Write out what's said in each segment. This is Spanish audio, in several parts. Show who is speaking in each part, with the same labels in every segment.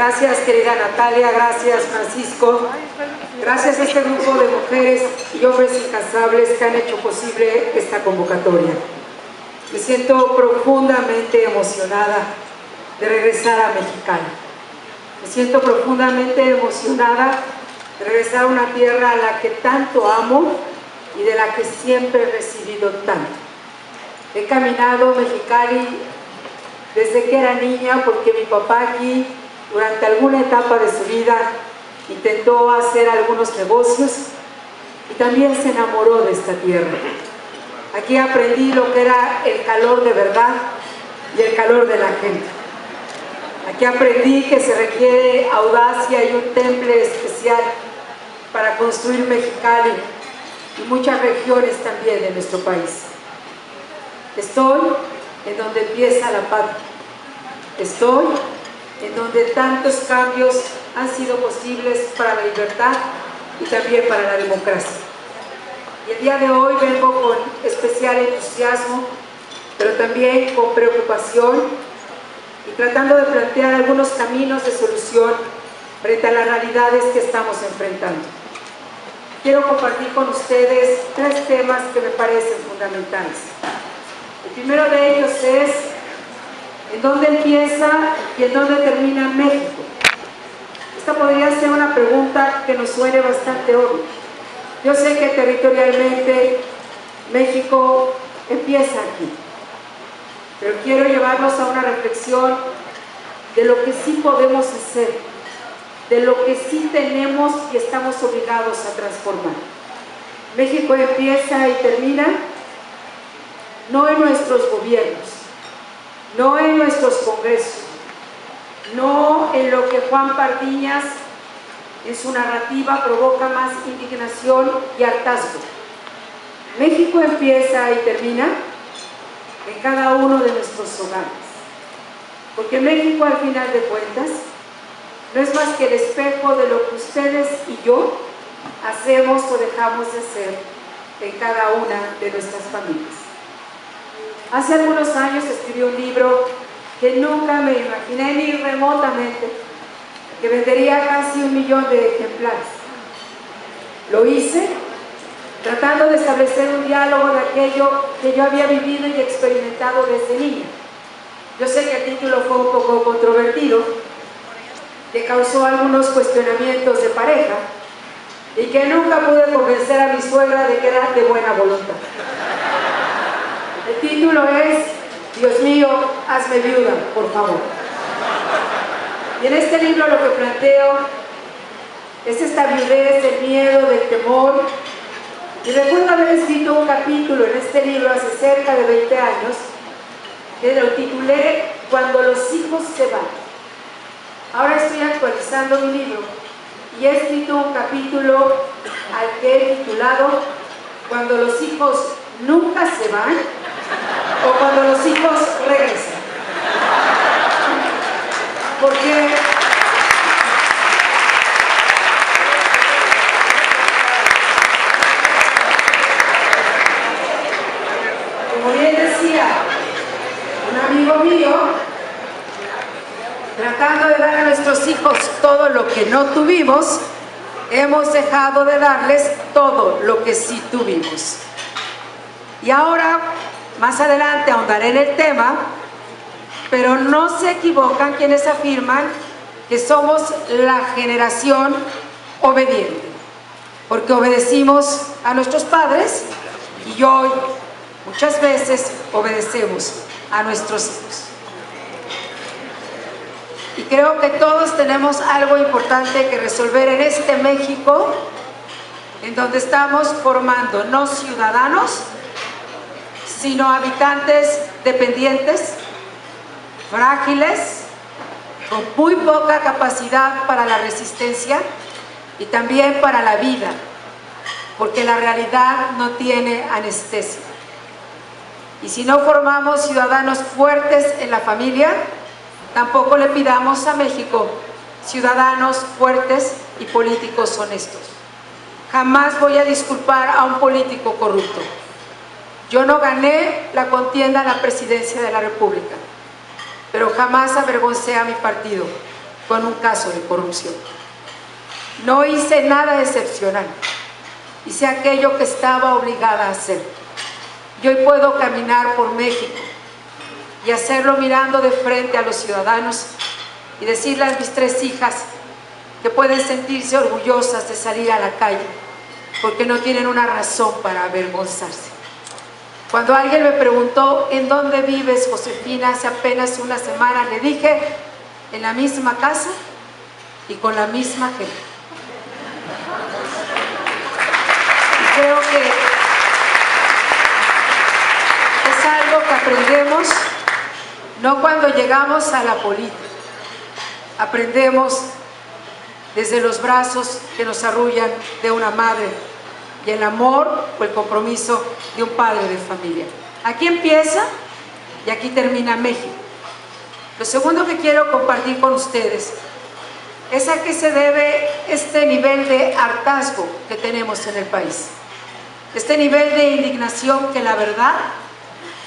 Speaker 1: Gracias, querida Natalia, gracias, Francisco. Gracias a este grupo de mujeres y hombres incansables que han hecho posible esta convocatoria. Me siento profundamente emocionada de regresar a Mexicali. Me siento profundamente emocionada de regresar a una tierra a la que tanto amo y de la que siempre he recibido tanto. He caminado Mexicali desde que era niña porque mi papá aquí, durante alguna etapa de su vida, intentó hacer algunos negocios y también se enamoró de esta tierra. Aquí aprendí lo que era el calor de verdad y el calor de la gente. Aquí aprendí que se requiere audacia y un temple especial para construir Mexicali y muchas regiones también de nuestro país. Estoy en donde empieza la patria. Estoy en donde tantos cambios han sido posibles para la libertad y también para la democracia. Y el día de hoy vengo con especial entusiasmo, pero también con preocupación y tratando de plantear algunos caminos de solución frente a las realidades que estamos enfrentando. Quiero compartir con ustedes 3 temas que me parecen fundamentales. El primero de ellos es ¿en dónde empieza y en dónde termina México? Esta podría ser una pregunta que nos suene bastante obvia. Yo sé que territorialmente México empieza aquí, pero quiero llevarnos a una reflexión de lo que sí podemos hacer, de lo que sí tenemos y estamos obligados a transformar. México empieza y termina no en nuestros gobiernos, no en nuestros congresos, no en lo que Juan Pardiñas en su narrativa provoca más indignación y hartazgo. México empieza y termina en cada uno de nuestros hogares, porque México al final de cuentas no es más que el espejo de lo que ustedes y yo hacemos o dejamos de hacer en cada una de nuestras familias. Hace algunos años escribí un libro que nunca me imaginé ni remotamente que vendería casi 1 millón de ejemplares. Lo hice tratando de establecer un diálogo de aquello que yo había vivido y experimentado desde niña. Yo sé que el título fue un poco controvertido, que causó algunos cuestionamientos de pareja y que nunca pude convencer a mi suegra de que era de buena voluntad. El título es Dios mío, hazme viuda, por favor. Y en este libro lo que planteo es esta viudez del miedo, del temor. Y recuerdo haber escrito un capítulo en este libro hace cerca de 20 años que lo titulé Cuando los hijos se van. Ahora estoy actualizando mi libro y he escrito un capítulo al que he titulado Cuando los hijos nunca se van o cuando los hijos regresan. Porque como bien decía un amigo mío, tratando de dar a nuestros hijos todo lo que no tuvimos, hemos dejado de darles todo lo que sí tuvimos. Y ahora, más adelante ahondaré en el tema, pero no se equivocan quienes afirman que somos la generación obediente, porque obedecimos a nuestros padres y hoy muchas veces obedecemos a nuestros hijos. Y creo que todos tenemos algo importante que resolver en este México, en donde estamos formando no ciudadanos, sino habitantes dependientes, frágiles, con muy poca capacidad para la resistencia y también para la vida, porque la realidad no tiene anestesia. Y si no formamos ciudadanos fuertes en la familia, tampoco le pidamos a México ciudadanos fuertes y políticos honestos. Jamás voy a disculpar a un político corrupto. Yo no gané la contienda a la presidencia de la República, pero jamás avergoncé a mi partido, con un caso de corrupción. No hice nada excepcional, hice aquello que estaba obligada a hacer. Y hoy puedo caminar por México y hacerlo mirando de frente a los ciudadanos y decirle a mis 3 hijas que pueden sentirse orgullosas de salir a la calle porque no tienen una razón para avergonzarse. Cuando alguien me preguntó ¿en dónde vives, Josefina? Hace apenas una semana le dije en la misma casa y con la misma gente. Y creo que es algo que aprendemos no cuando llegamos a la política, aprendemos desde los brazos que nos arrullan de una madre y el amor o el compromiso de un padre de familia. Aquí empieza y aquí termina México. Lo segundo que quiero compartir con ustedes es a qué se debe este nivel de hartazgo que tenemos en el país. Este nivel de indignación que la verdad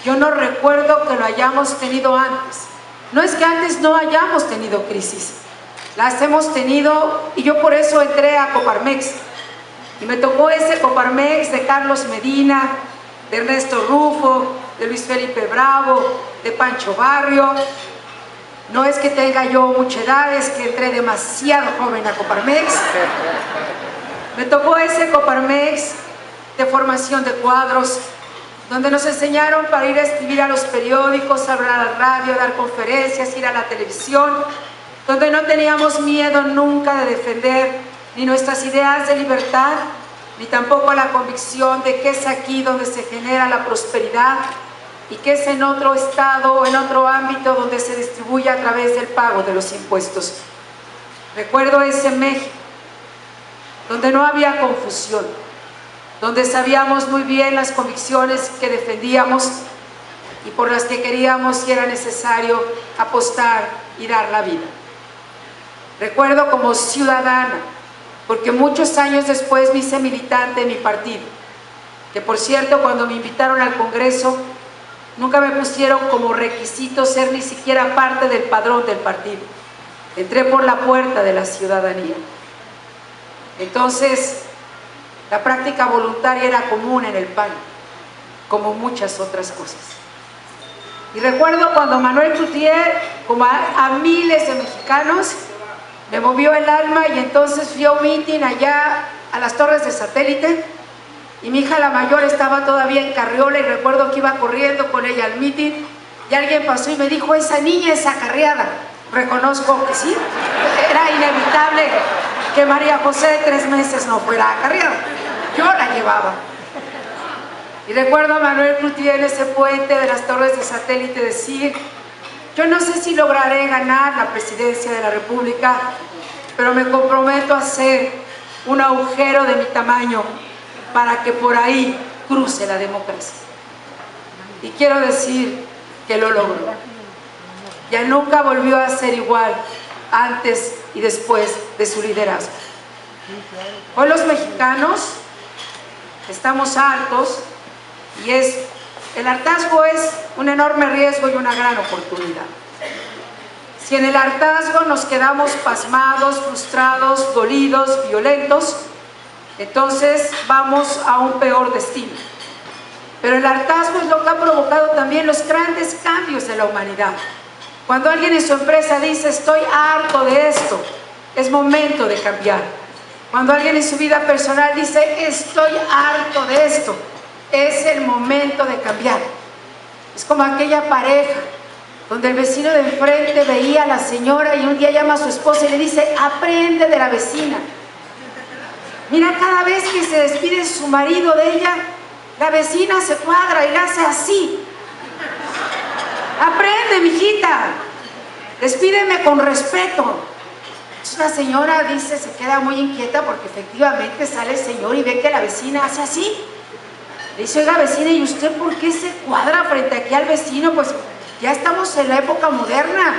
Speaker 1: yo no recuerdo que lo hayamos tenido antes. No es que antes no hayamos tenido crisis, las hemos tenido y yo por eso entré a Coparmex. Y me tocó ese Coparmex de Carlos Medina, de Ernesto Rufo, de Luis Felipe Bravo, de Pancho Barrio. No es que tenga yo mucha edad, es que entré demasiado joven a Coparmex. Me tocó ese Coparmex de formación de cuadros, donde nos enseñaron para ir a escribir a los periódicos, hablar a la radio, dar conferencias, ir a la televisión, donde no teníamos miedo nunca de defender ni nuestras ideas de libertad, ni tampoco la convicción de que es aquí donde se genera la prosperidad y que es en otro estado o en otro ámbito donde se distribuye a través del pago de los impuestos. Recuerdo ese México, donde no había confusión, donde sabíamos muy bien las convicciones que defendíamos y por las que queríamos y era necesario apostar y dar la vida. Recuerdo como ciudadana, porque muchos años después me hice militante de mi partido, que por cierto cuando me invitaron al Congreso nunca me pusieron como requisito ser ni siquiera parte del padrón del partido. Entré por la puerta de la ciudadanía. Entonces la práctica voluntaria era común en el PAN, como muchas otras cosas. Y recuerdo cuando Manuel Cloutier, como a miles de mexicanos, me movió el alma y entonces fui a un meeting allá a las Torres de Satélite y mi hija la mayor estaba todavía en carriola y recuerdo que iba corriendo con ella al meeting y alguien pasó y me dijo, esa niña es acarreada. Reconozco que sí, era inevitable que María José de 3 meses no fuera acarreada, yo la llevaba. Y recuerdo a Manuel Cloutier en ese puente de las Torres de Satélite decir, yo no sé si lograré ganar la presidencia de la República, pero me comprometo a hacer un agujero de mi tamaño para que por ahí cruce la democracia. Y quiero decir que lo logró. Ya nunca volvió a ser igual antes y después de su liderazgo. Hoy los mexicanos estamos hartos y el hartazgo es un enorme riesgo y una gran oportunidad. Si en el hartazgo nos quedamos pasmados, frustrados, dolidos, violentos, entonces vamos a un peor destino. Pero el hartazgo es lo que ha provocado también los grandes cambios de la humanidad. Cuando alguien en su empresa dice, estoy harto de esto, es momento de cambiar. Cuando alguien en su vida personal dice, estoy harto de esto, es el momento de cambiar. Es como aquella pareja donde el vecino de enfrente veía a la señora y un día llama a su esposa y le dice, aprende de la vecina. Mira, cada vez que se despide su marido de ella, la vecina se cuadra y la hace así. Aprende, mijita, despídeme con respeto. Entonces la señora dice, se queda muy inquieta porque efectivamente sale el señor y ve que la vecina hace así. Le dice, oiga vecina, ¿y usted por qué se cuadra frente aquí al vecino? Pues ya estamos en la época moderna.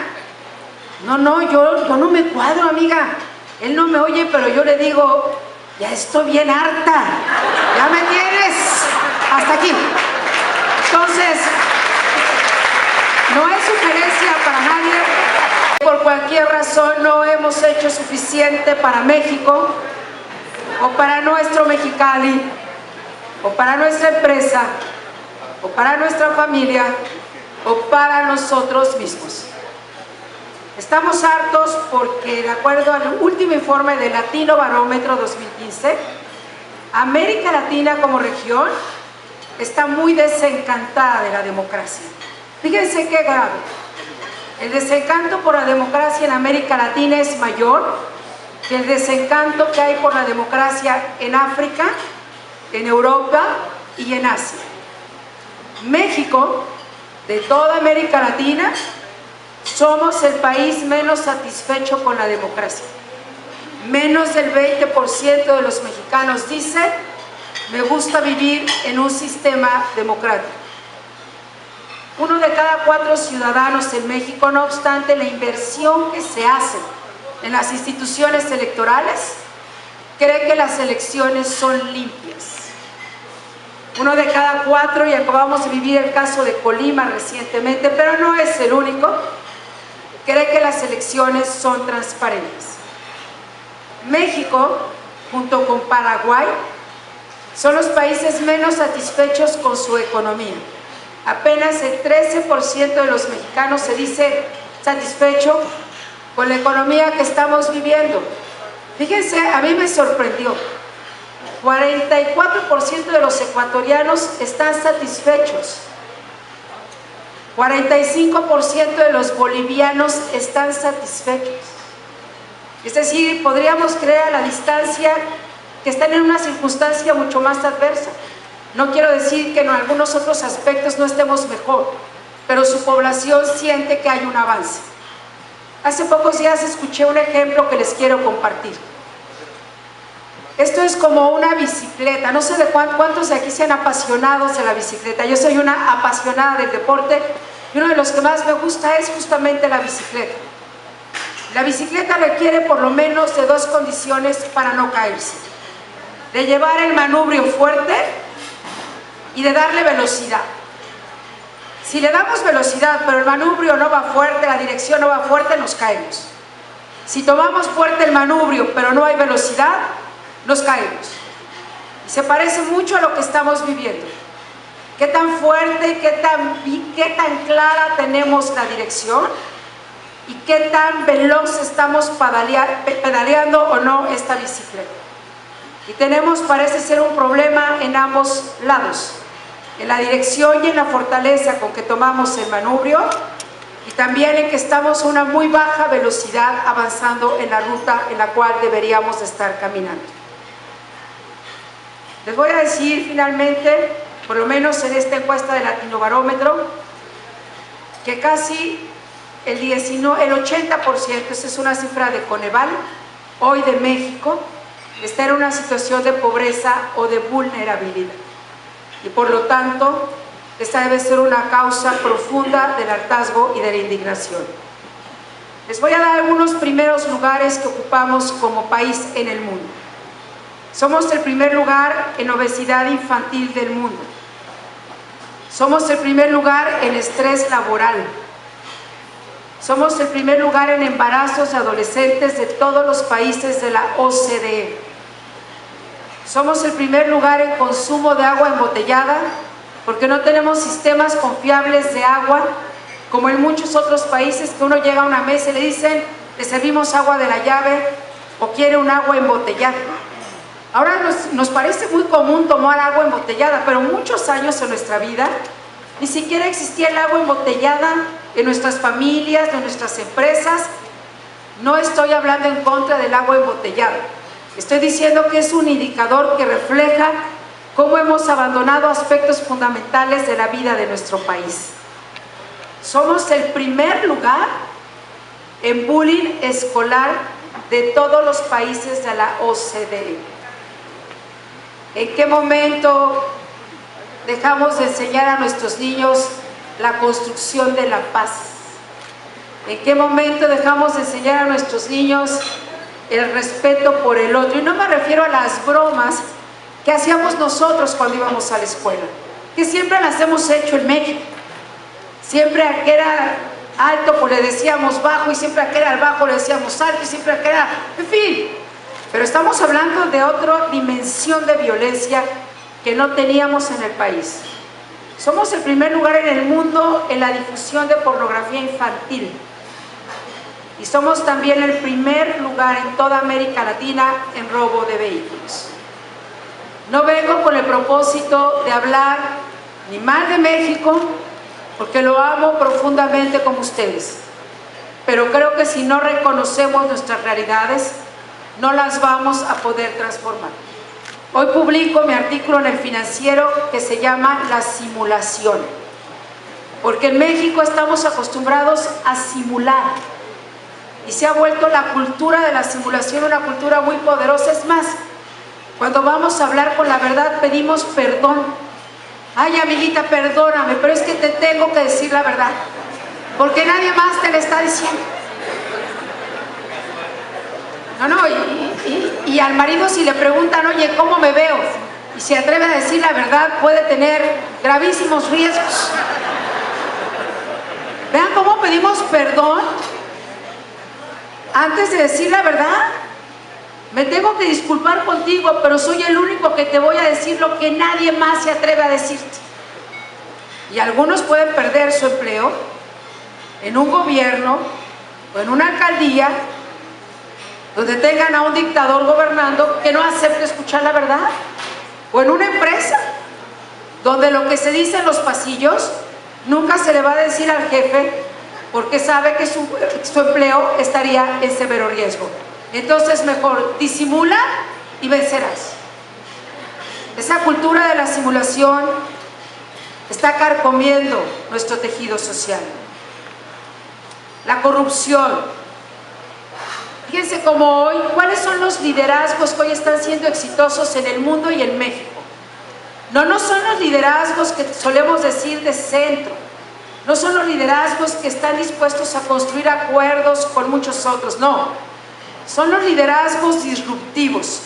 Speaker 1: No, yo no me cuadro, amiga. Él no me oye, pero yo le digo, ya estoy bien harta. Ya me tienes hasta aquí. Entonces, no es sugerencia para nadie. Por cualquier cualquier razón no hemos hecho suficiente para México, o para nuestro Mexicali, o para nuestra empresa, o para nuestra familia, o para nosotros mismos. Estamos hartos porque, de acuerdo al último informe del Latino Barómetro 2015, América Latina como región está muy desencantada de la democracia. Fíjense qué grave. El desencanto por la democracia en América Latina es mayor que el desencanto que hay por la democracia en África, en Europa y en Asia. México, de toda América Latina, somos el país menos satisfecho con la democracia. Menos del 20% de los mexicanos dice: me gusta vivir en un sistema democrático. 1 de cada 4 ciudadanos en México, no obstante la inversión que se hace en las instituciones electorales, cree que las elecciones son limpias. 1 de cada 4, y acabamos de vivir el caso de Colima recientemente, pero no es el único, cree que las elecciones son transparentes. México, junto con Paraguay, son los países menos satisfechos con su economía. Apenas el 13% de los mexicanos se dice satisfecho con la economía que estamos viviendo. Fíjense, a mí me sorprendió. 44% de los ecuatorianos están satisfechos. 45% de los bolivianos están satisfechos. Es decir, podríamos creer a la distancia que están en una circunstancia mucho más adversa. No quiero decir que en algunos otros aspectos no estemos mejor, pero su población siente que hay un avance. Hace pocos días escuché un ejemplo que les quiero compartir. Esto es como una bicicleta. No sé de cuántos de aquí sean apasionados de la bicicleta. Yo soy una apasionada del deporte y uno de los que más me gusta es justamente la bicicleta. La bicicleta requiere por lo menos de 2 condiciones para no caerse: de llevar el manubrio fuerte y de darle velocidad. Si le damos velocidad pero el manubrio no va fuerte, la dirección no va fuerte, nos caemos. Si tomamos fuerte el manubrio pero no hay velocidad, nos caemos. Y se parece mucho a lo que estamos viviendo. ¿Qué tan fuerte, qué tan clara tenemos la dirección? ¿Y qué tan veloz estamos pedaleando o no esta bicicleta? Y tenemos, parece ser, un problema en ambos lados, en la dirección y en la fortaleza con que tomamos el manubrio, y también en que estamos a una muy baja velocidad avanzando en la ruta en la cual deberíamos de estar caminando. Les voy a decir finalmente, por lo menos en esta encuesta del Latino Barómetro, que casi el 80%, esa es una cifra de Coneval, hoy de México, está en una situación de pobreza o de vulnerabilidad. Y por lo tanto, esta debe ser una causa profunda del hartazgo y de la indignación. Les voy a dar algunos primeros lugares que ocupamos como país en el mundo. Somos el primer lugar en obesidad infantil del mundo. Somos el primer lugar en estrés laboral. Somos el primer lugar en embarazos adolescentes de todos los países de la OCDE. Somos el primer lugar en consumo de agua embotellada, porque no tenemos sistemas confiables de agua, como en muchos otros países, que uno llega a una mesa y le dicen: le servimos agua de la llave o quiere un agua embotellada. Ahora nos parece muy común tomar agua embotellada, pero muchos años en nuestra vida ni siquiera existía el agua embotellada en nuestras familias, en nuestras empresas. No estoy hablando en contra del agua embotellada. Estoy diciendo que es un indicador que refleja cómo hemos abandonado aspectos fundamentales de la vida de nuestro país. Somos el primer lugar en bullying escolar de todos los países de la OCDE. ¿En qué momento dejamos de enseñar a nuestros niños la construcción de la paz? ¿En qué momento dejamos de enseñar a nuestros niños el respeto por el otro? Y no me refiero a las bromas que hacíamos nosotros cuando íbamos a la escuela, que siempre las hemos hecho en México. Siempre que era alto pues le decíamos bajo, y siempre aquel al bajo le decíamos alto, y siempre aquel era, en fin. Pero estamos hablando de otra dimensión de violencia que no teníamos en el país. Somos el primer lugar en el mundo en la difusión de pornografía infantil. Y somos también el primer lugar en toda América Latina en robo de vehículos. No vengo con el propósito de hablar ni mal de México, porque lo amo profundamente como ustedes. Pero creo que si no reconocemos nuestras realidades, no las vamos a poder transformar. Hoy publico mi artículo en El Financiero que se llama La simulación. Porque en México estamos acostumbrados a simular. Y se ha vuelto la cultura de la simulación una cultura muy poderosa. Es más, cuando vamos a hablar con la verdad pedimos perdón. Ay, amiguita, perdóname, pero es que te tengo que decir la verdad, porque nadie más te la está diciendo. No, y al marido si le preguntan, oye, ¿cómo me veo? Y se atreve a decir la verdad, puede tener gravísimos riesgos. Vean cómo pedimos perdón antes de decir la verdad. Me tengo que disculpar contigo, pero soy el único que te voy a decir lo que nadie más se atreve a decirte. Y algunos pueden perder su empleo en un gobierno o en una alcaldía donde tengan a un dictador gobernando que no acepte escuchar la verdad, o en una empresa donde lo que se dice en los pasillos nunca se le va a decir al jefe porque sabe que su empleo estaría en severo riesgo. Entonces mejor disimula y vencerás. Esa cultura de la simulación está carcomiendo nuestro tejido social. La corrupción. Fíjense cómo hoy, ¿cuáles son los liderazgos que hoy están siendo exitosos en el mundo y en México? No son los liderazgos que solemos decir de centro, no son los liderazgos que están dispuestos a construir acuerdos con muchos otros, no. Son los liderazgos disruptivos,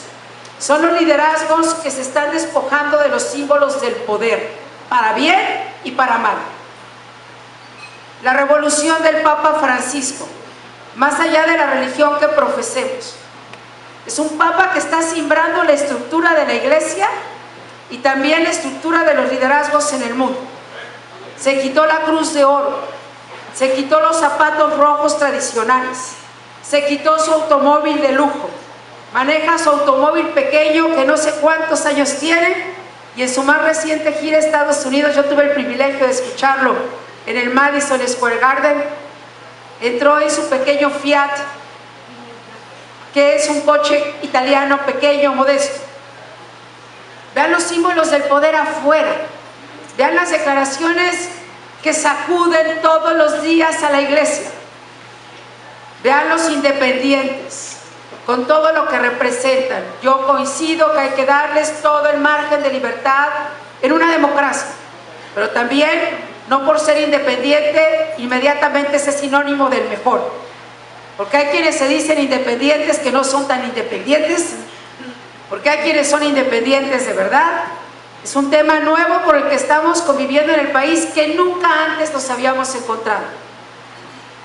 Speaker 1: son los liderazgos que se están despojando de los símbolos del poder, para bien y para mal. La revolución del Papa Francisco, más allá de la religión que profesemos, es un Papa que está simbrando la estructura de la Iglesia y también la estructura de los liderazgos en el mundo. Se quitó la cruz de oro, se quitó los zapatos rojos tradicionales, se quitó su automóvil de lujo, maneja su automóvil pequeño que no sé cuántos años tiene, y en su más reciente gira a Estados Unidos, yo tuve el privilegio de escucharlo en el Madison Square Garden, entró en su pequeño Fiat, que es un coche italiano pequeño, modesto. Vean los símbolos del poder afuera, vean las declaraciones que sacuden todos los días a la Iglesia. Vean los independientes, con todo lo que representan. Yo coincido que hay que darles todo el margen de libertad en una democracia, pero también no por ser independiente inmediatamente es sinónimo del mejor, porque hay quienes se dicen independientes que no son tan independientes, porque hay quienes son independientes de verdad. Es un tema nuevo por el que estamos conviviendo en el país que nunca antes nos habíamos encontrado.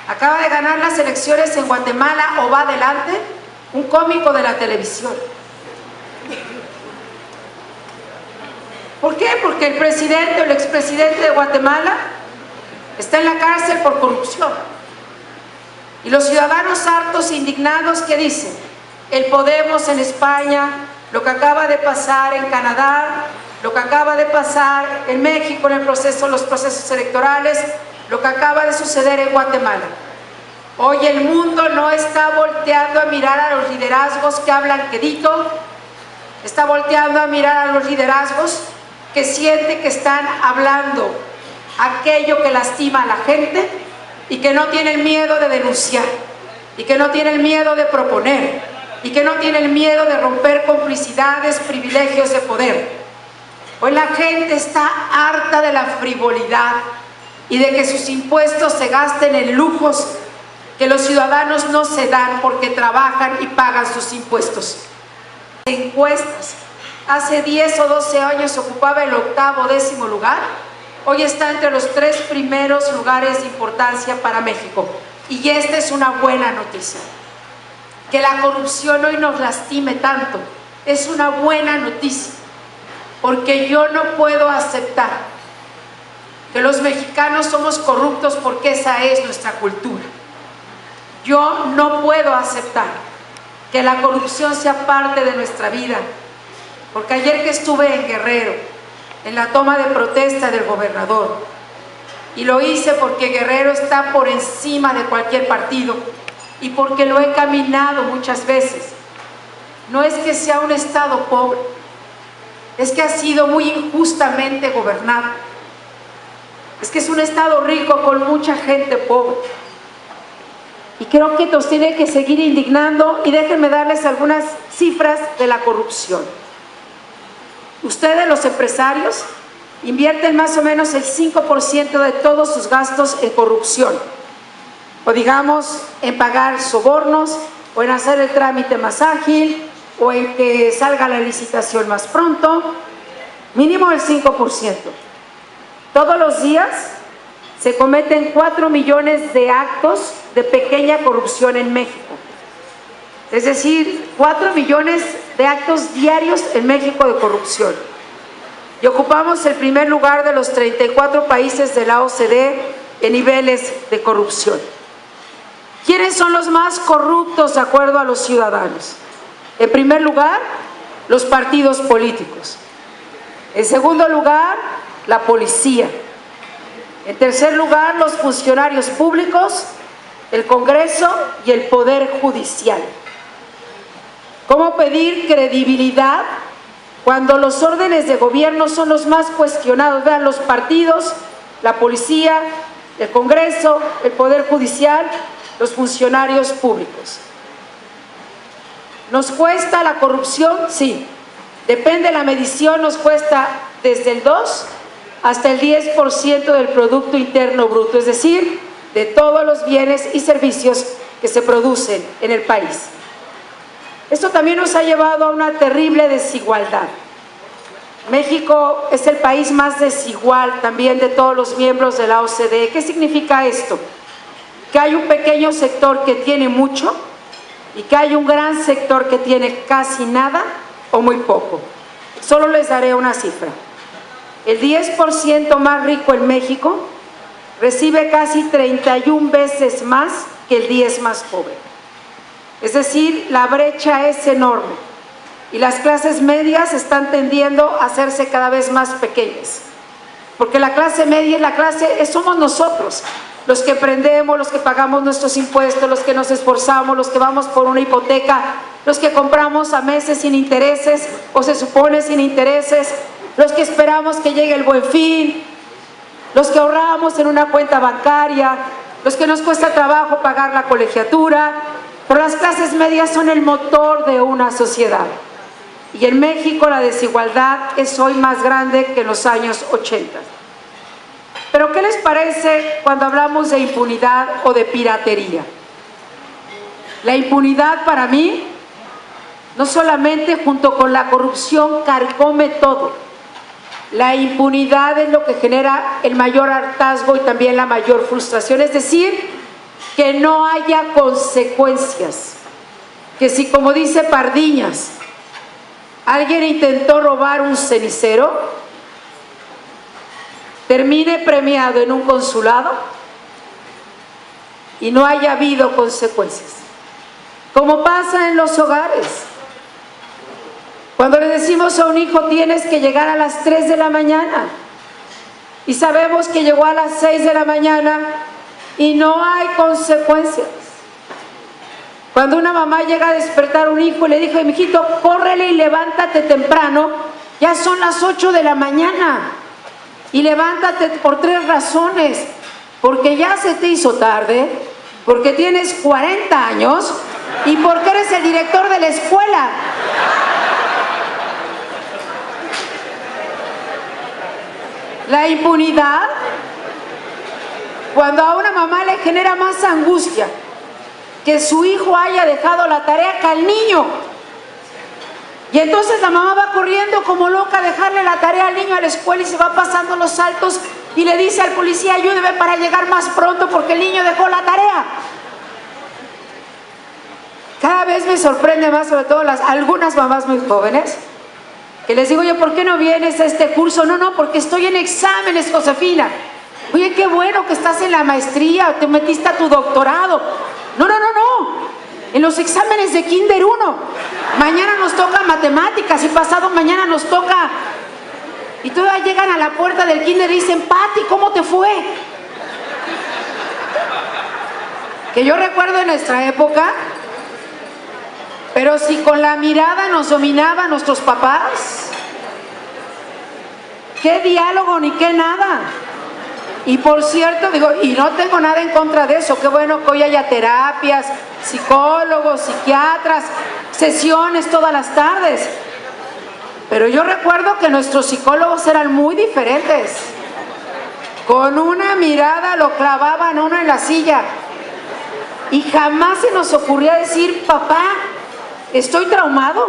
Speaker 1: Acaba de ganar las elecciones en Guatemala, o va adelante, un cómico de la televisión. ¿Por qué? Porque el presidente o el expresidente de Guatemala está en la cárcel por corrupción. Y los ciudadanos hartos e indignados que dicen, el Podemos en España, lo que acaba de pasar en Canadá, lo que acaba de pasar en México en los procesos electorales, lo que acaba de suceder en Guatemala. Hoy el mundo no está volteando a mirar a los liderazgos que hablan quedito, está volteando a mirar a los liderazgos que siente que están hablando aquello que lastima a la gente y que no tienen miedo de denunciar, y que no tienen miedo de proponer, y que no tienen miedo de romper complicidades, privilegios de poder. Hoy la gente está harta de la frivolidad y de que sus impuestos se gasten en lujos que los ciudadanos no se dan porque trabajan y pagan sus impuestos. Encuestas, hace 10 o 12 años ocupaba el 8º, 10º lugar hoy está entre los 3 primeros lugares de importancia para México. Y esta es una buena noticia. Que la corrupción hoy nos lastime tanto es una buena noticia, porque yo no puedo aceptar que los mexicanos somos corruptos, porque esa es nuestra cultura. Yo no puedo aceptar que la corrupción sea parte de nuestra vida, porque ayer que estuve en Guerrero, en la toma de protesta del gobernador, y lo hice porque Guerrero está por encima de cualquier partido y porque lo he caminado muchas veces. No es que sea un estado pobre, es que ha sido muy injustamente gobernado. Es que es un estado rico con mucha gente pobre. Y creo que nos tiene que seguir indignando, y déjenme darles algunas cifras de la corrupción. Ustedes, los empresarios, invierten más o menos el 5% de todos sus gastos en corrupción, o digamos en pagar sobornos, o en hacer el trámite más ágil, o en que salga la licitación más pronto, mínimo el 5%. Todos los días se cometen 4 millones de actos de pequeña corrupción en México. Es decir, 4 millones de actos diarios en México de corrupción. Y ocupamos el primer lugar de los 34 países de la OCDE en niveles de corrupción. ¿Quiénes son los más corruptos de acuerdo a los ciudadanos? En primer lugar, los partidos políticos. En segundo lugar, la policía. En tercer lugar, los funcionarios públicos, el Congreso y el Poder Judicial. ¿Cómo pedir credibilidad cuando los órdenes de gobierno son los más cuestionados? Vean, los partidos, la policía, el Congreso, el Poder Judicial, los funcionarios públicos. ¿Nos cuesta la corrupción? Sí. Depende de la medición, nos cuesta desde el 2 hasta el 10% del Producto Interno Bruto, es decir, de todos los bienes y servicios que se producen en el país. Esto también nos ha llevado a una terrible desigualdad. México es el país más desigual también de todos los miembros de la OCDE. ¿Qué significa esto? Que hay un pequeño sector que tiene mucho y que hay un gran sector que tiene casi nada o muy poco. Solo les daré una cifra. El 10% más rico en México recibe casi 31 veces más que el 10 más pobre. Es decir, la brecha es enorme y las clases medias están tendiendo a hacerse cada vez más pequeñas. Porque la clase media somos nosotros, los que emprendemos, los que pagamos nuestros impuestos, los que nos esforzamos, los que vamos por una hipoteca, los que compramos a meses sin intereses o se supone sin intereses, los que esperamos que llegue el Buen Fin, los que ahorramos en una cuenta bancaria, los que nos cuesta trabajo pagar la colegiatura. Pero las clases medias son el motor de una sociedad. Y en México la desigualdad es hoy más grande que en los años 80. Pero ¿qué les parece cuando hablamos de impunidad o de piratería? La impunidad para mí, no solamente junto con la corrupción, carcome todo. La impunidad es lo que genera el mayor hartazgo y también la mayor frustración. Es decir, que no haya consecuencias. Que si, como dice Pardiñas, alguien intentó robar un cenicero, termine premiado en un consulado y no haya habido consecuencias. Como pasa en los hogares. Cuando le decimos a un hijo tienes que llegar a las 3 de la mañana y sabemos que llegó a las 6 de la mañana y no hay consecuencias. Cuando una mamá llega a despertar a un hijo y le dijo, mijito, córrele y levántate temprano, ya son las 8 de la mañana. Y levántate por 3 razones. Porque ya se te hizo tarde, porque tienes 40 años y porque eres el director de la escuela. La impunidad, cuando a una mamá le genera más angustia que su hijo haya dejado la tarea que al niño. Y entonces la mamá va corriendo como loca a dejarle la tarea al niño a la escuela y se va pasando los saltos y le dice al policía: ayúdeme para llegar más pronto porque el niño dejó la tarea. Cada vez me sorprende más, sobre todo algunas mamás muy jóvenes, que les digo yo: ¿por qué no vienes a este curso? No, porque estoy en exámenes, Josefina. Oye, qué bueno que estás en la maestría, te metiste a tu doctorado. No, en los exámenes de Kinder 1. Mañana nos toca matemáticas y pasado mañana nos toca... Y todavía llegan a la puerta del Kinder y dicen: Pati, ¿cómo te fue? Que yo recuerdo en nuestra época, pero si con la mirada nos dominaban nuestros papás, qué diálogo ni qué nada. Y por cierto, digo, y no tengo nada en contra de eso, qué bueno que hoy haya terapias, psicólogos, psiquiatras, sesiones todas las tardes. Pero yo recuerdo que nuestros psicólogos eran muy diferentes. Con una mirada lo clavaban uno en la silla. Y jamás se nos ocurría decir: papá, estoy traumado.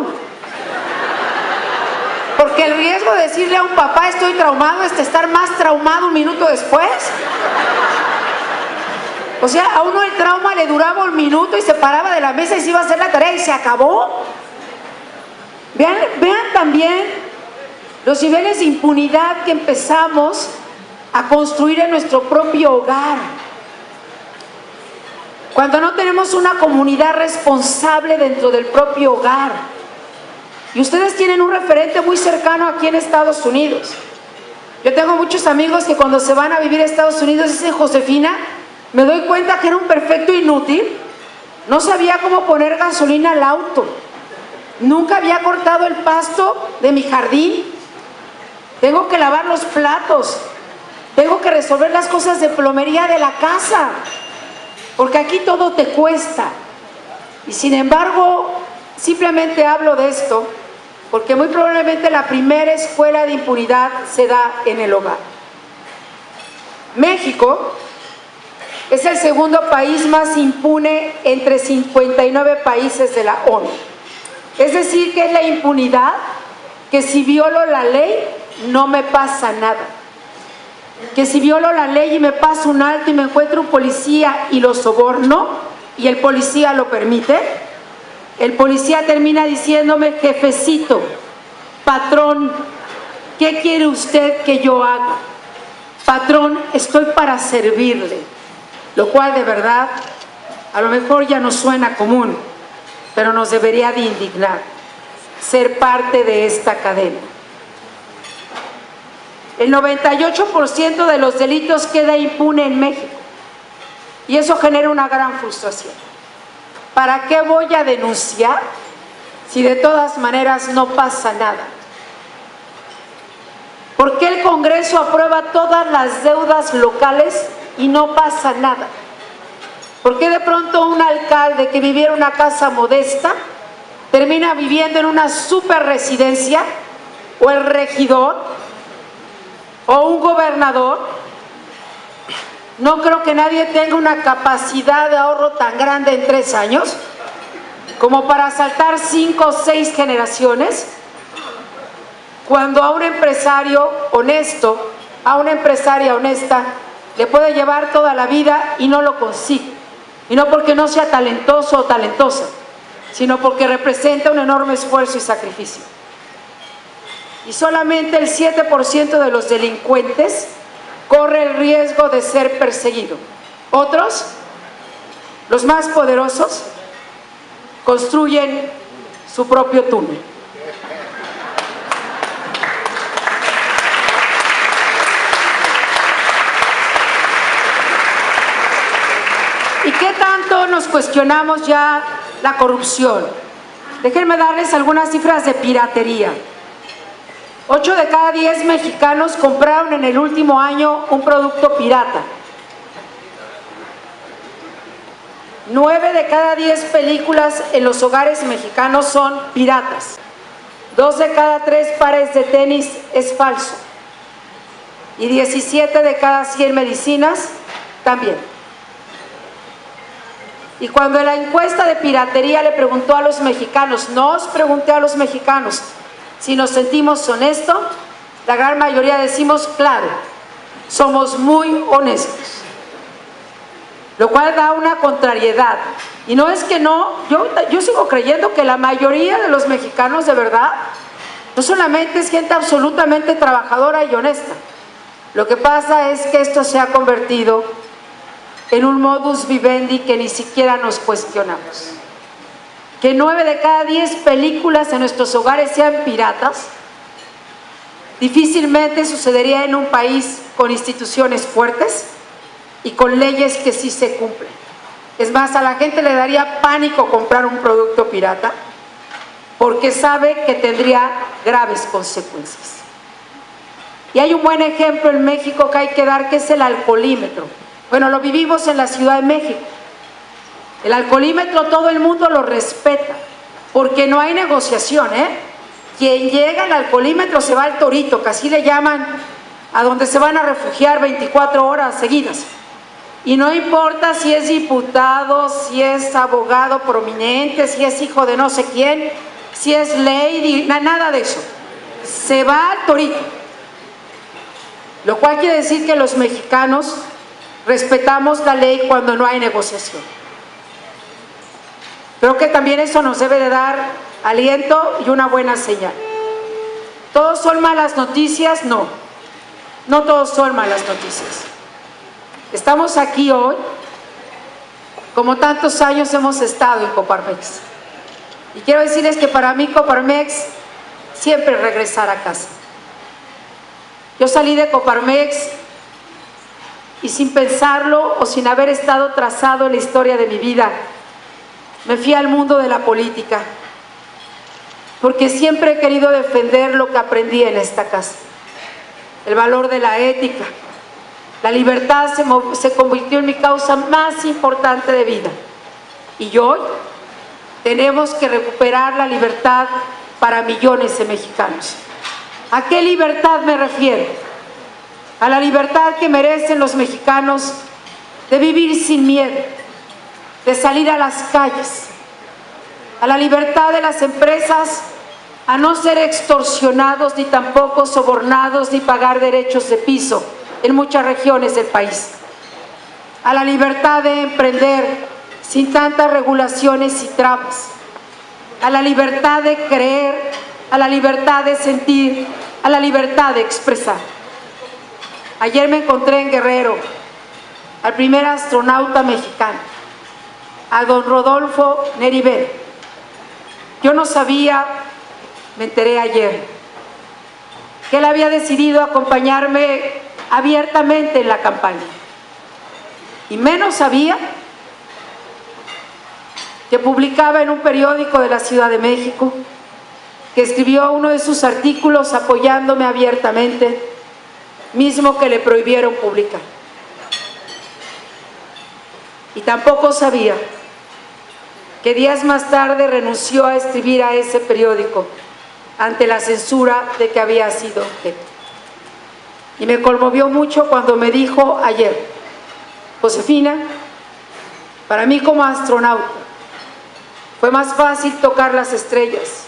Speaker 1: Porque el riesgo de decirle a un papá estoy traumado es estar más traumado un minuto después. O sea, a uno el trauma le duraba un minuto y se paraba de la mesa y se iba a hacer la tarea y se acabó. Vean también los niveles de impunidad que empezamos a construir en nuestro propio hogar. Cuando no tenemos una comunidad responsable dentro del propio hogar. Y ustedes tienen un referente muy cercano aquí en Estados Unidos. Yo tengo muchos amigos que cuando se van a vivir a Estados Unidos dicen: Josefina, me doy cuenta que era un perfecto inútil. No sabía cómo poner gasolina al auto. Nunca había cortado el pasto de mi jardín. Tengo que lavar los platos. Tengo que resolver las cosas de plomería de la casa. Porque aquí todo te cuesta. Y sin embargo, simplemente hablo de esto porque muy probablemente la primera escuela de impunidad se da en el hogar. México es el segundo país más impune entre 59 países de la ONU. Es decir, que es la impunidad que si violo la ley no me pasa nada. Que si violo la ley y me paso un alto y me encuentro un policía y lo soborno y el policía lo permite, el policía termina diciéndome: jefecito, patrón, ¿qué quiere usted que yo haga? Patrón, estoy para servirle. Lo cual de verdad a lo mejor ya nos suena común, pero nos debería de indignar ser parte de esta cadena. El 98% de los delitos queda impune en México y eso genera una gran frustración. ¿Para qué voy a denunciar si de todas maneras no pasa nada? ¿Por qué el Congreso aprueba todas las deudas locales y no pasa nada? ¿Por qué de pronto un alcalde que viviera en una casa modesta termina viviendo en una super residencia, o el regidor o un gobernador? No creo que nadie tenga una capacidad de ahorro tan grande en 3 años como para saltar 5 o 6 generaciones, cuando a un empresario honesto, a una empresaria honesta, le puede llevar toda la vida y no lo consigue. Y no porque no sea talentoso o talentosa, sino porque representa un enorme esfuerzo y sacrificio. Y solamente el 7% de los delincuentes corre el riesgo de ser perseguido. Otros, los más poderosos, construyen su propio túnel. ¿Y qué tanto nos cuestionamos ya la corrupción? Déjenme darles algunas cifras de piratería. 8 de cada 10 mexicanos compraron en el último año un producto pirata. 9 de cada 10 películas en los hogares mexicanos son piratas. 2 de cada 3 pares de tenis es falso. Y 17 de cada 100 medicinas también. Y cuando en la encuesta de piratería le preguntó a los mexicanos, no os pregunté a los mexicanos si nos sentimos honestos, la gran mayoría decimos claro. somos muy honestos, lo cual da una contrariedad. Y no es que no, yo sigo creyendo que la mayoría de los mexicanos de verdad no solamente es gente absolutamente trabajadora y honesta. Lo que pasa es que esto se ha convertido en un modus vivendi que ni siquiera nos cuestionamos. Que 9 de cada 10 películas en nuestros hogares sean piratas, difícilmente sucedería en un país con instituciones fuertes y con leyes que sí se cumplen. Es más, a la gente le daría pánico comprar un producto pirata porque sabe que tendría graves consecuencias. Y hay un buen ejemplo en México que hay que dar, que es el alcoholímetro. Bueno, lo vivimos en la Ciudad de México. El alcoholímetro todo el mundo lo respeta, porque no hay negociación, ¿eh? Quien llega al alcoholímetro se va al torito, que así le llaman a donde se van a refugiar 24 horas seguidas. Y no importa si es diputado, si es abogado prominente, si es hijo de no sé quién, si es lady, nada de eso. Se va al torito. Lo cual quiere decir que los mexicanos respetamos la ley cuando no hay negociación. Creo que también eso nos debe de dar aliento y una buena señal. ¿Todos son malas noticias? No. No todos son malas noticias. Estamos aquí hoy, como tantos años hemos estado en Coparmex. Y quiero decirles que para mí Coparmex siempre es regresar a casa. Yo salí de Coparmex y sin pensarlo o sin haber estado trazado en la historia de mi vida, me fui al mundo de la política, porque siempre he querido defender lo que aprendí en esta casa. El valor de la ética, la libertad se convirtió en mi causa más importante de vida. Y hoy tenemos que recuperar la libertad para millones de mexicanos. ¿A qué libertad me refiero? A la libertad que merecen los mexicanos de vivir sin miedo, de salir a las calles, a la libertad de las empresas a no ser extorsionados, ni tampoco sobornados, ni pagar derechos de piso en muchas regiones del país, a la libertad de emprender sin tantas regulaciones y trabas, a la libertad de creer, a la libertad de sentir, a la libertad de expresar. Ayer me encontré en Guerrero al primer astronauta mexicano, a don Rodolfo Neribel. Yo no sabía, me enteré ayer, que él había decidido acompañarme abiertamente en la campaña. Y menos sabía que publicaba en un periódico de la Ciudad de México, que escribió uno de sus artículos apoyándome abiertamente, mismo que le prohibieron publicar. Y tampoco sabía que días más tarde renunció a escribir a ese periódico ante la censura de que había sido objeto. Y me conmovió mucho cuando me dijo ayer: Josefina, para mí como astronauta fue más fácil tocar las estrellas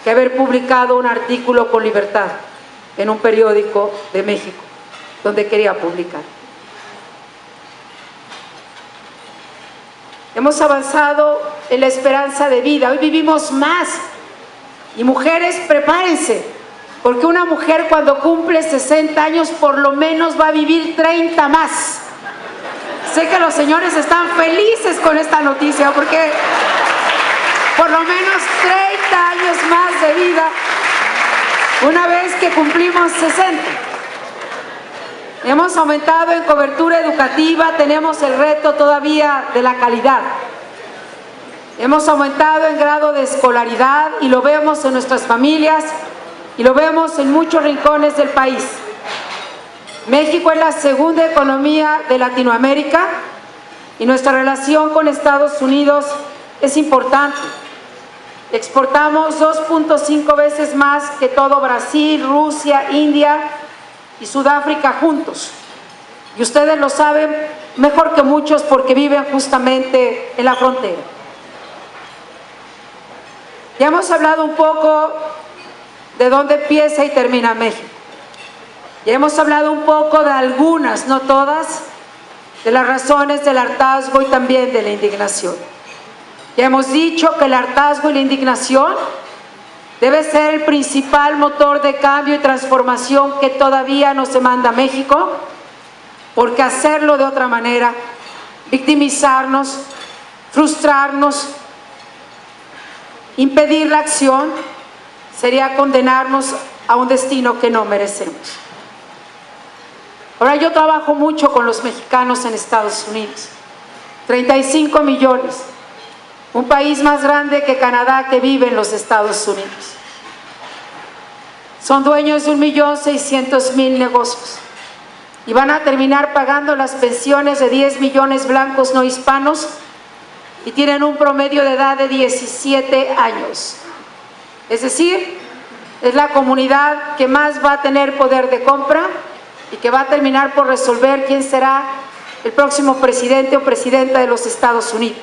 Speaker 1: que haber publicado un artículo con libertad en un periódico de México, donde quería publicar. Hemos avanzado en la esperanza de vida, hoy vivimos más. Y mujeres, prepárense, porque una mujer cuando cumple 60 años por lo menos va a vivir 30 más. Sé que los señores están felices con esta noticia, porque por lo menos 30 años más de vida una vez que cumplimos 60. Hemos aumentado en cobertura educativa, tenemos el reto todavía de la calidad. Hemos aumentado en grado de escolaridad y lo vemos en nuestras familias y lo vemos en muchos rincones del país. México es la segunda economía de Latinoamérica y nuestra relación con Estados Unidos es importante. Exportamos 2.5 veces más que todo Brasil, Rusia, India y Sudáfrica juntos. Y ustedes lo saben mejor que muchos porque viven justamente en la frontera. Ya hemos hablado un poco de dónde empieza y termina México. Ya hemos hablado un poco de algunas, no todas, de las razones del hartazgo y también de la indignación. Ya hemos dicho que el hartazgo y la indignación debe ser el principal motor de cambio y transformación que todavía nos demanda México, porque hacerlo de otra manera, victimizarnos, frustrarnos, impedir la acción, sería condenarnos a un destino que no merecemos. Ahora, yo trabajo mucho con los mexicanos en Estados Unidos, 35 millones, un país más grande que Canadá que vive en los Estados Unidos. Son dueños de 1.600.000 negocios y van a terminar pagando las pensiones de 10 millones blancos no hispanos y tienen un promedio de edad de 17 años. Es decir, es la comunidad que más va a tener poder de compra y que va a terminar por resolver quién será el próximo presidente o presidenta de los Estados Unidos.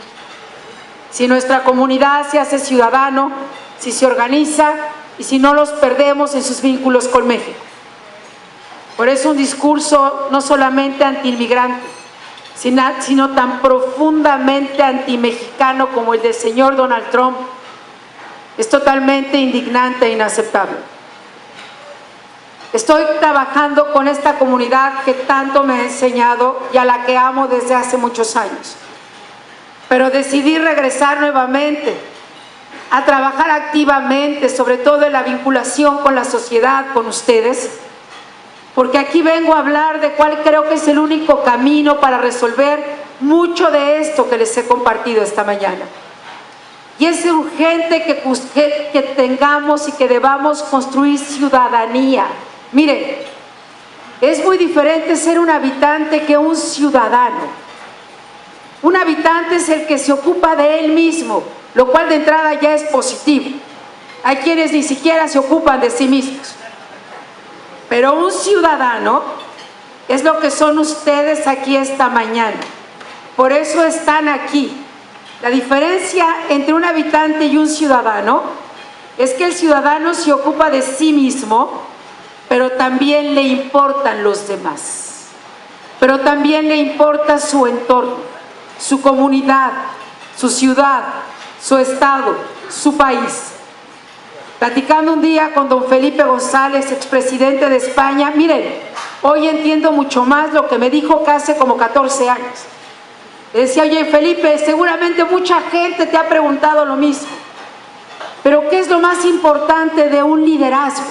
Speaker 1: Si nuestra comunidad se hace ciudadano, si se organiza y si no los perdemos en sus vínculos con México. Por eso un discurso no solamente anti-inmigrante, sino tan profundamente anti-mexicano como el del señor Donald Trump es totalmente indignante e inaceptable. Estoy trabajando con esta comunidad que tanto me ha enseñado y a la que amo desde hace muchos años. Pero decidí regresar nuevamente a trabajar activamente, sobre todo en la vinculación con la sociedad, con ustedes, porque aquí vengo a hablar de cuál creo que es el único camino para resolver mucho de esto que les he compartido esta mañana. Y es urgente que tengamos y que debamos construir ciudadanía. Miren, es muy diferente ser un habitante que un ciudadano. Un habitante es el que se ocupa de él mismo, lo cual de entrada ya es positivo. Hay quienes ni siquiera se ocupan de sí mismos. Pero un ciudadano es lo que son ustedes aquí esta mañana. Por eso están aquí. La diferencia entre un habitante y un ciudadano es que el ciudadano se ocupa de sí mismo, pero también le importan los demás. Pero también le importa su entorno, su comunidad, su ciudad, su estado, su país. Platicando un día con don Felipe González, expresidente de España, miren, hoy entiendo mucho más lo que me dijo que hace como 14 años. Le decía, oye Felipe, seguramente mucha gente te ha preguntado lo mismo, pero ¿qué es lo más importante de un liderazgo?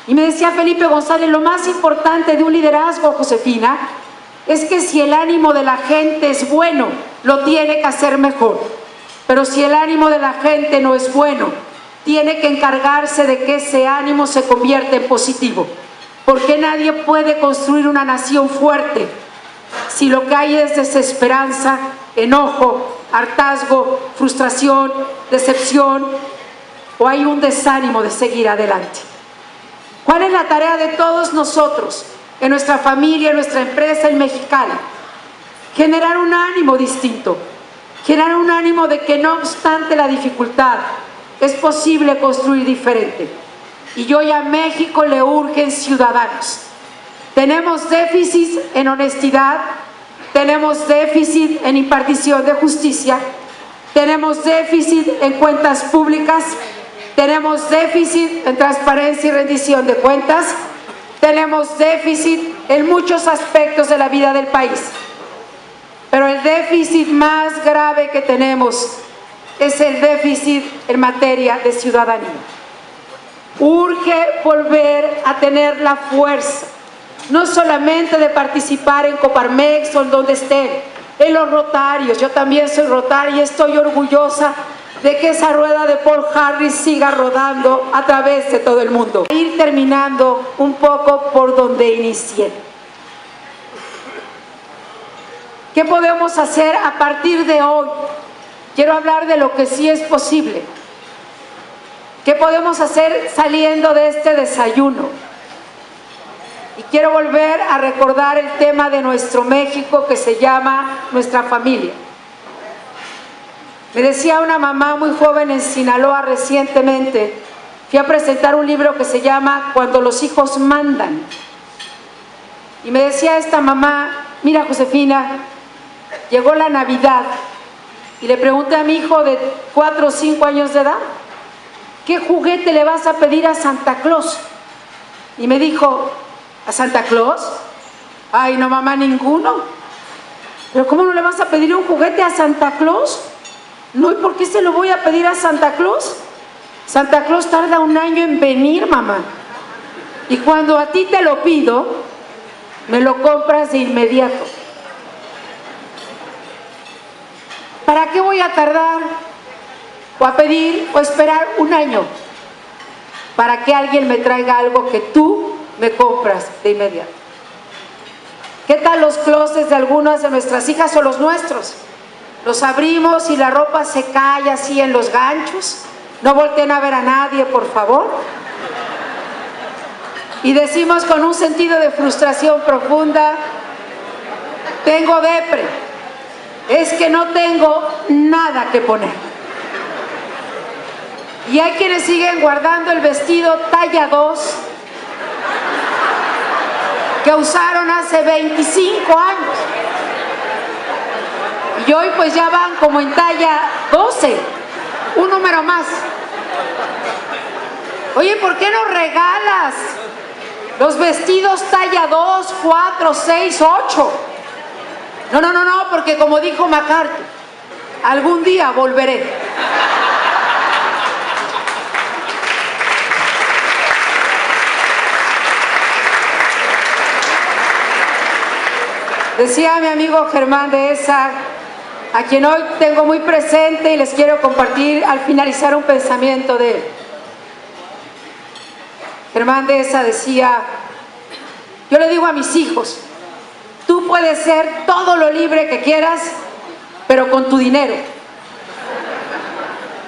Speaker 1: Y me decía Felipe González, lo más importante de un liderazgo, Josefina, es que si el ánimo de la gente es bueno, lo tiene que hacer mejor. Pero si el ánimo de la gente no es bueno, tiene que encargarse de que ese ánimo se convierta en positivo. Porque nadie puede construir una nación fuerte si lo que hay es desesperanza, enojo, hartazgo, frustración, decepción, o hay un desánimo de seguir adelante. ¿Cuál es la tarea de todos nosotros, en nuestra familia, en nuestra empresa, en Mexicali? Generar un ánimo distinto, generar un ánimo de que no obstante la dificultad, es posible construir diferente. Y hoy a México le urgen ciudadanos. Tenemos déficit en honestidad, tenemos déficit en impartición de justicia, tenemos déficit en cuentas públicas, tenemos déficit en transparencia y rendición de cuentas, tenemos déficit en muchos aspectos de la vida del país. Pero el déficit más grave que tenemos es el déficit en materia de ciudadanía. Urge volver a tener la fuerza, no solamente de participar en Coparmex o en donde estén, en los rotarios. Yo también soy rotaria y estoy orgullosa de que esa rueda de Paul Harris siga rodando a través de todo el mundo. Ir terminando un poco por donde inicié. ¿Qué podemos hacer a partir de hoy? Quiero hablar de lo que sí es posible. ¿Qué podemos hacer saliendo de este desayuno? Y quiero volver a recordar el tema de nuestro México que se llama nuestra familia. Me decía una mamá muy joven en Sinaloa recientemente, fui a presentar un libro que se llama Cuando los hijos mandan. Y me decía esta mamá, mira Josefina, llegó la Navidad y le pregunté a mi hijo de 4 o 5 años de edad, ¿qué juguete le vas a pedir a Santa Claus? Y me dijo, ¿a Santa Claus? Ay, no mamá, ninguno. ¿Pero cómo no le vas a pedir un juguete a Santa Claus? No, ¿y por qué se lo voy a pedir a Santa Claus? Santa Claus tarda 1 año en venir, mamá. Y cuando a ti te lo pido, me lo compras de inmediato. ¿Para qué voy a tardar o a pedir o esperar 1 año para que alguien me traiga algo que tú me compras de inmediato? ¿Qué tal los closets de algunas de nuestras hijas o los nuestros? Los abrimos y la ropa se cae así en los ganchos. No volteen a ver a nadie, por favor. Y decimos con un sentido de frustración profunda, tengo depre, es que no tengo nada que poner. Y hay quienes siguen guardando el vestido talla 2 que usaron hace 25 años. Y hoy pues ya van como en talla 12, un número más. Oye, ¿por qué no regalas los vestidos talla 2, 4, 6, 8? No, porque como dijo MacArthur, algún día volveré. Decía mi amigo Germán Dehesa, a quien hoy tengo muy presente y les quiero compartir al finalizar un pensamiento de él. Germán Dehesa decía, yo le digo a mis hijos, tú puedes ser todo lo libre que quieras, pero con tu dinero.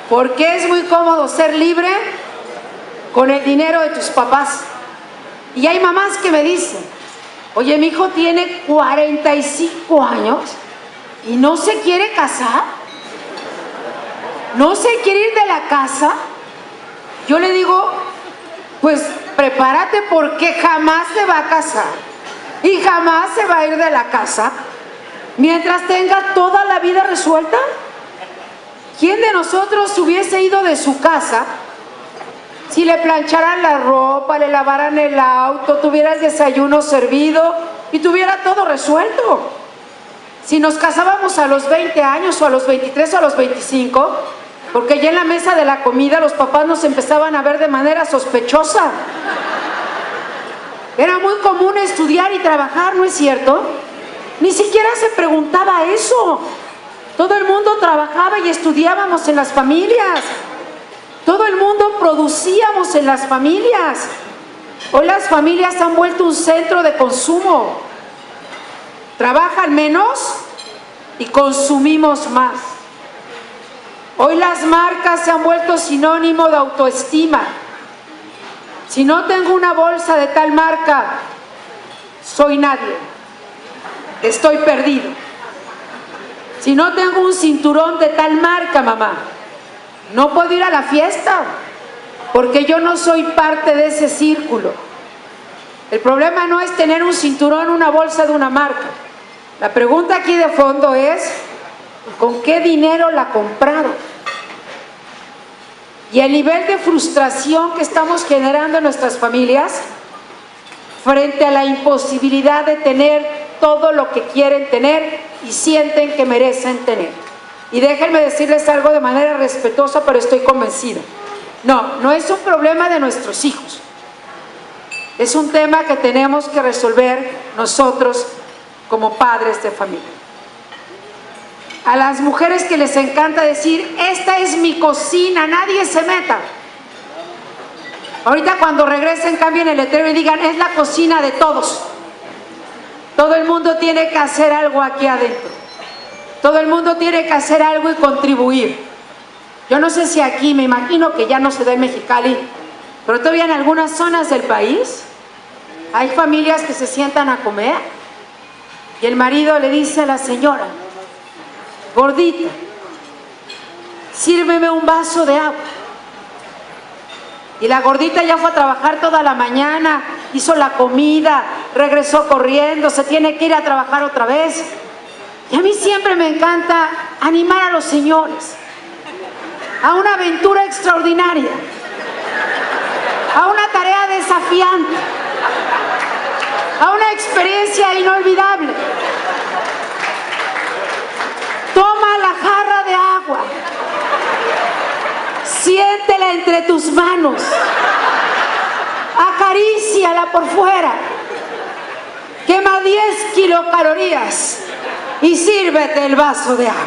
Speaker 1: Porque es muy cómodo ser libre con el dinero de tus papás. Y hay mamás que me dicen, oye, mi hijo tiene 45 años y no se quiere casar, no se quiere ir de la casa. Yo le digo, pues prepárate porque jamás se va a casar y jamás se va a ir de la casa mientras tenga toda la vida resuelta. ¿Quién de nosotros hubiese ido de su casa si le plancharan la ropa, le lavaran el auto, tuviera el desayuno servido y tuviera todo resuelto? Si nos casábamos a los 20 años o a los 23 o a los 25, porque ya en la mesa de la comida los papás nos empezaban a ver de manera sospechosa. Era muy común estudiar y trabajar, ¿no es cierto? Ni siquiera se preguntaba eso. Todo el mundo trabajaba y estudiábamos en las familias. Todo el mundo producíamos en las familias. Hoy las familias se han vuelto un centro de consumo. Trabajan menos y consumimos más. Hoy las marcas se han vuelto sinónimo de autoestima. Si no tengo una bolsa de tal marca, soy nadie. Estoy perdido. Si no tengo un cinturón de tal marca, mamá, no puedo ir a la fiesta, porque yo no soy parte de ese círculo. El problema no es tener un cinturón, una bolsa de una marca. La pregunta aquí de fondo es, ¿con qué dinero la compraron? Y el nivel de frustración que estamos generando en nuestras familias frente a la imposibilidad de tener todo lo que quieren tener y sienten que merecen tener. Y déjenme decirles algo de manera respetuosa, pero estoy convencida. No es un problema de nuestros hijos. Es un tema que tenemos que resolver nosotros como padres de familia. A las mujeres que les encanta decir, esta es mi cocina, nadie se meta. Ahorita cuando regresen cambien el letrero y digan, es la cocina de todos. Todo el mundo tiene que hacer algo aquí adentro. Todo el mundo tiene que hacer algo y contribuir. Yo no sé si aquí, me imagino que ya no se da en Mexicali, pero todavía en algunas zonas del país hay familias que se sientan a comer y el marido le dice a la señora, gordita, sírveme un vaso de agua. Y la gordita ya fue a trabajar toda la mañana, hizo la comida, regresó corriendo, se tiene que ir a trabajar otra vez. Y a mí siempre me encanta animar a los señores a una aventura extraordinaria, a una tarea desafiante, a una experiencia inolvidable. Toma la jarra de agua, siéntela entre tus manos, acaríciala por fuera, quema 10 kilocalorías y sírvete el vaso de agua.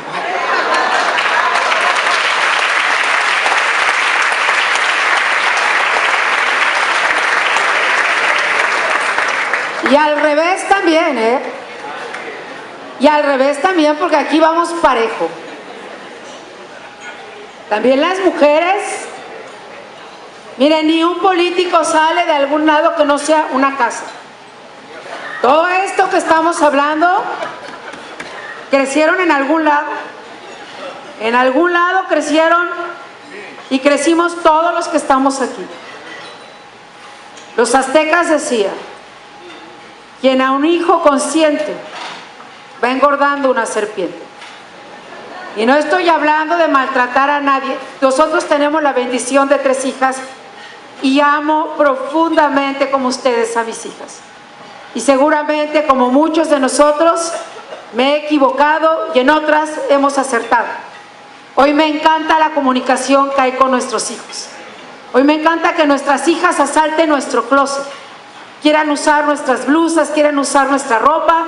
Speaker 1: Y al revés también, ¿eh? Y al revés también, porque aquí vamos parejo. También las mujeres, miren, ni un político sale de algún lado que no sea una casa. Todo esto que estamos hablando, crecieron en algún lado. En algún lado crecieron y crecimos todos los que estamos aquí. Los aztecas decían: quien a un hijo consiente va engordando una serpiente. Y no estoy hablando de maltratar a nadie. Nosotros tenemos la bendición de 3 hijas y amo profundamente como ustedes a mis hijas. Y seguramente, como muchos de nosotros, me he equivocado y en otras hemos acertado. Hoy me encanta la comunicación que hay con nuestros hijos. Hoy me encanta que nuestras hijas asalten nuestro closet, quieran usar nuestras blusas, quieran usar nuestra ropa.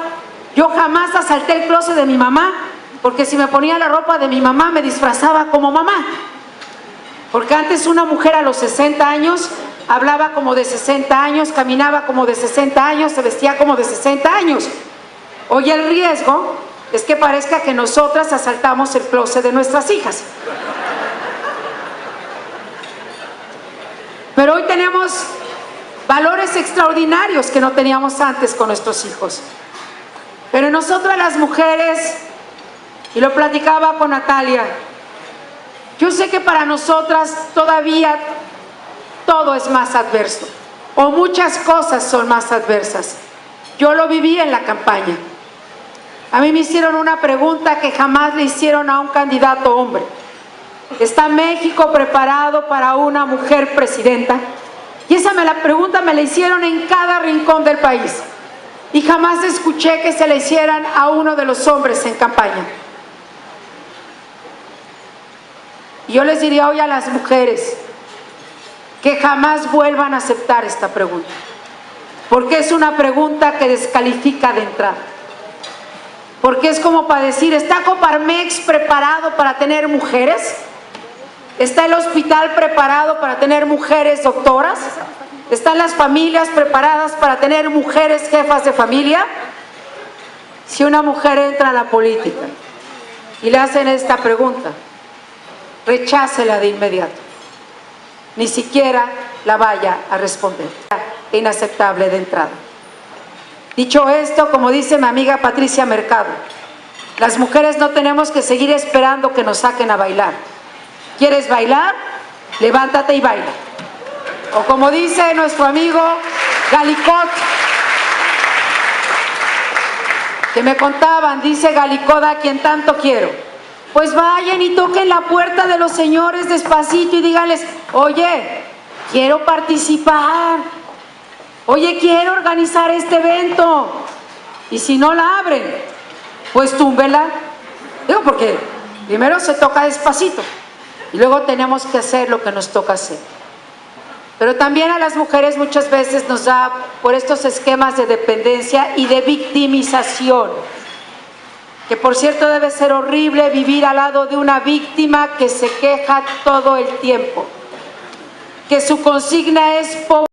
Speaker 1: Yo jamás asalté el closet de mi mamá, porque si me ponía la ropa de mi mamá me disfrazaba como mamá. Porque antes una mujer a los 60 años hablaba como de 60 años, caminaba como de 60 años, se vestía como de 60 años. Hoy el riesgo es que parezca que nosotras asaltamos el closet de nuestras hijas. Pero hoy tenemos valores extraordinarios que no teníamos antes con nuestros hijos. Pero nosotras las mujeres, y lo platicaba con Natalia, yo sé que para nosotras todavía todo es más adverso, o muchas cosas son más adversas. Yo lo viví en la campaña. A mí me hicieron una pregunta que jamás le hicieron a un candidato hombre: ¿está México preparado para una mujer presidenta? Y esa pregunta me la hicieron en cada rincón del país. Y jamás escuché que se la hicieran a uno de los hombres en campaña. Y yo les diría hoy a las mujeres que jamás vuelvan a aceptar esta pregunta, porque es una pregunta que descalifica de entrada. Porque es como para decir: ¿está Coparmex preparado para tener mujeres? ¿Está el hospital preparado para tener mujeres doctoras? ¿Están las familias preparadas para tener mujeres jefas de familia? Si una mujer entra a la política y le hacen esta pregunta, rechácela de inmediato. Ni siquiera la vaya a responder. Inaceptable de entrada. Dicho esto, como dice mi amiga Patricia Mercado, las mujeres no tenemos que seguir esperando que nos saquen a bailar. ¿Quieres bailar? Levántate y baila. O como dice nuestro amigo Galicot, que me contaban, dice Galicot, a quien tanto quiero: pues vayan y toquen la puerta de los señores despacito y díganles: oye, quiero participar, oye, quiero organizar este evento. Y si no la abren, pues túmbela. Digo, porque primero se toca despacito y luego tenemos que hacer lo que nos toca hacer. Pero también a las mujeres muchas veces nos da por estos esquemas de dependencia y de victimización, que por cierto debe ser horrible vivir al lado de una víctima que se queja todo el tiempo, que su consigna es pobre.